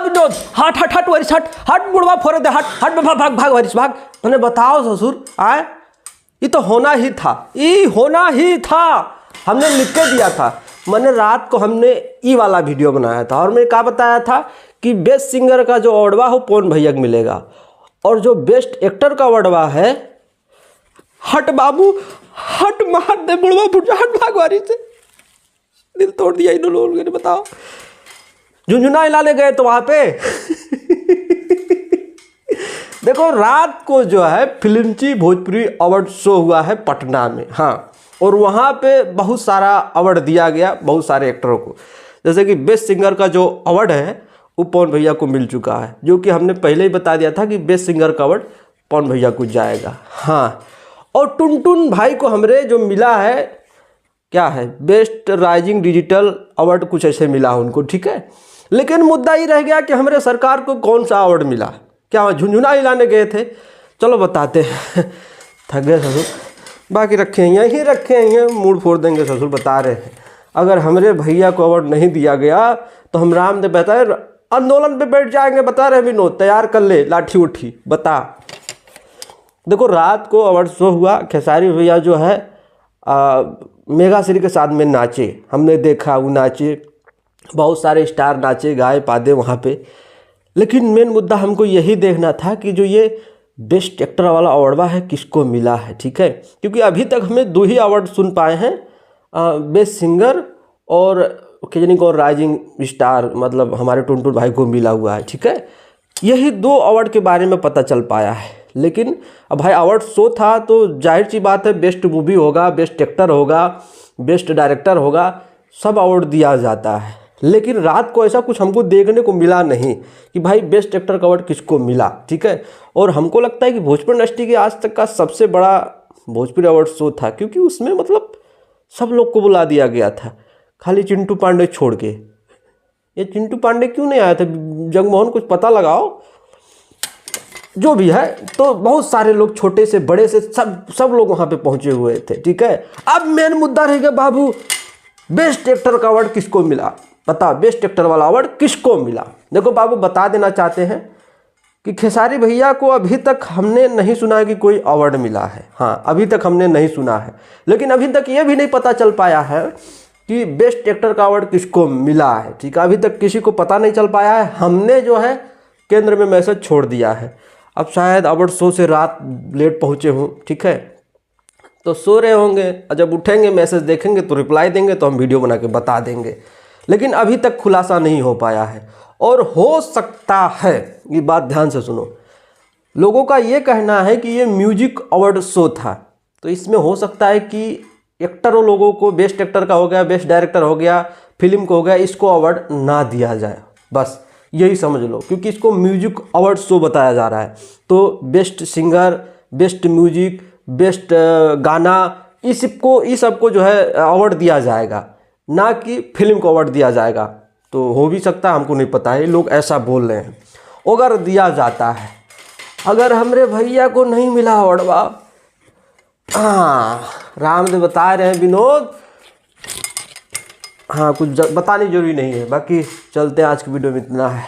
विनोद, हट हट हट वरिश, हट हट बुढ़वा फोड़े दे, हट हट भाग भाग भाग वरिश भाग। मैंने बताओ ससुर आए, ये तो होना ही था, ये होना ही था, हमने लिख के दिया था। मैंने रात को हमने ई वाला वीडियो बनाया था और मैं क्या बताया था कि बेस्ट सिंगर का जो अवार्ड हो पवन भैया को मिलेगा, और जो बेस्ट एक्टर का अवार्ड है, हट बाबू हट, मार दे बुढ़वा फुट, हट भागवारी से। दिल तोड़ दिया इन लोगों ने, बताओ। झुंझुना हिलाने गए तो वहां पे देखो रात को जो है फिल्मची भोजपुरी अवार्ड शो हुआ है पटना में, हाँ, और वहाँ पे बहुत सारा अवार्ड दिया गया बहुत सारे एक्टरों को। जैसे कि बेस्ट सिंगर का जो अवार्ड है वो पवन भैया को मिल चुका है, जो कि हमने पहले ही बता दिया था कि बेस्ट सिंगर का अवार्ड पवन भैया को जाएगा, हाँ। और टुनटुन भाई को हमरे जो मिला है क्या है, बेस्ट राइजिंग डिजिटल अवार्ड कुछ ऐसे मिला उनको, ठीक है। लेकिन मुद्दा ही रह गया कि हमारे सरकार को कौन सा अवार्ड मिला, क्या झुंझुना हिलाने गए थे। चलो बताते हैं, थक गए ससुर, बाकी रखे हैं यहीं रखे हैं, मूड फोड़ देंगे ससुर, बता रहे हैं। अगर हमारे भैया को अवार्ड नहीं दिया गया तो हम रामदेव बताए आंदोलन पे बैठ जाएंगे, बता रहे विनोद, तैयार कर ले लाठी उठी, बता। देखो रात को अवार्ड शो हुआ, खेसारी भैया जो है मेगा श्री के साथ में नाचे, हमने देखा वो नाचे, बहुत सारे स्टार नाचे गाए पादे वहाँ पे। लेकिन मेन मुद्दा हमको यही देखना था कि जो ये बेस्ट एक्टर वाला अवार्ड है किसको मिला है, ठीक है। क्योंकि अभी तक हमें 2 ही अवार्ड सुन पाए हैं, बेस्ट सिंगर और किजनिक और राइजिंग स्टार, मतलब हमारे टुनटुन भाई को मिला हुआ है, ठीक है। यही 2 अवार्ड के बारे में पता चल पाया है। लेकिन अब भाई अवार्ड शो था तो जाहिर सी बात है बेस्ट मूवी होगा, बेस्ट एक्टर होगा, बेस्ट डायरेक्टर होगा, सब अवार्ड दिया जाता है। लेकिन रात को ऐसा कुछ हमको देखने को मिला नहीं कि भाई बेस्ट एक्टर का अवार्ड किसको मिला, ठीक है। और हमको लगता है कि भोजपुरी इंडस्ट्री के आज तक का सबसे बड़ा भोजपुरी अवार्ड शो था, क्योंकि उसमें मतलब सब लोग को बुला दिया गया था, खाली चिंटू पांडे छोड़ के। ये चिंटू पांडे क्यों नहीं आया था, जगमोहन कुछ पता लगाओ। जो भी है, तो बहुत सारे लोग छोटे से बड़े से सब लोग वहाँ पे पहुँचे हुए थे, ठीक है। अब मेन मुद्दा रहेगा बाबू, बेस्ट एक्टर का अवार्ड किसको मिला, बता, बेस्ट एक्टर वाला अवार्ड किसको मिला। देखो बाबू बता देना चाहते हैं कि खेसारी भैया को अभी तक हमने नहीं सुना है कि कोई अवार्ड मिला है, हाँ अभी तक हमने नहीं सुना है। लेकिन अभी तक ये भी नहीं पता चल पाया है कि बेस्ट एक्टर का अवार्ड किसको मिला है, ठीक है। अभी तक किसी को पता नहीं चल पाया है। हमने जो है केंद्र में मैसेज छोड़ दिया है। अब शायद अवार्ड शो से रात लेट पहुँचे हों, ठीक है, तो सो रहे होंगे, जब उठेंगे मैसेज देखेंगे तो रिप्लाई देंगे, तो हम वीडियो बना के बता देंगे। लेकिन अभी तक खुलासा नहीं हो पाया है। और हो सकता है, ये बात ध्यान से सुनो, लोगों का ये कहना है कि ये म्यूजिक अवार्ड शो था, तो इसमें हो सकता है कि एक्टरों लोगों को बेस्ट एक्टर का हो गया, बेस्ट डायरेक्टर हो गया, फिल्म को हो गया, इसको अवार्ड ना दिया जाए, बस यही समझ लो। क्योंकि इसको म्यूजिक अवार्ड शो बताया जा रहा है, तो best singer, best music, best गाना, इस सबको जो है अवार्ड दिया जाएगा, ना कि फिल्म को अवार्ड दिया जाएगा। तो हो भी सकता है, हमको नहीं पता है, लोग ऐसा बोल रहे हैं। अगर दिया जाता है, अगर हमरे भैया को नहीं मिला अवार्ड, हाँ रामदेव बता रहे हैं विनोद, हाँ कुछ बतानी जरूरी नहीं है। बाकी चलते हैं, आज की वीडियो में इतना है।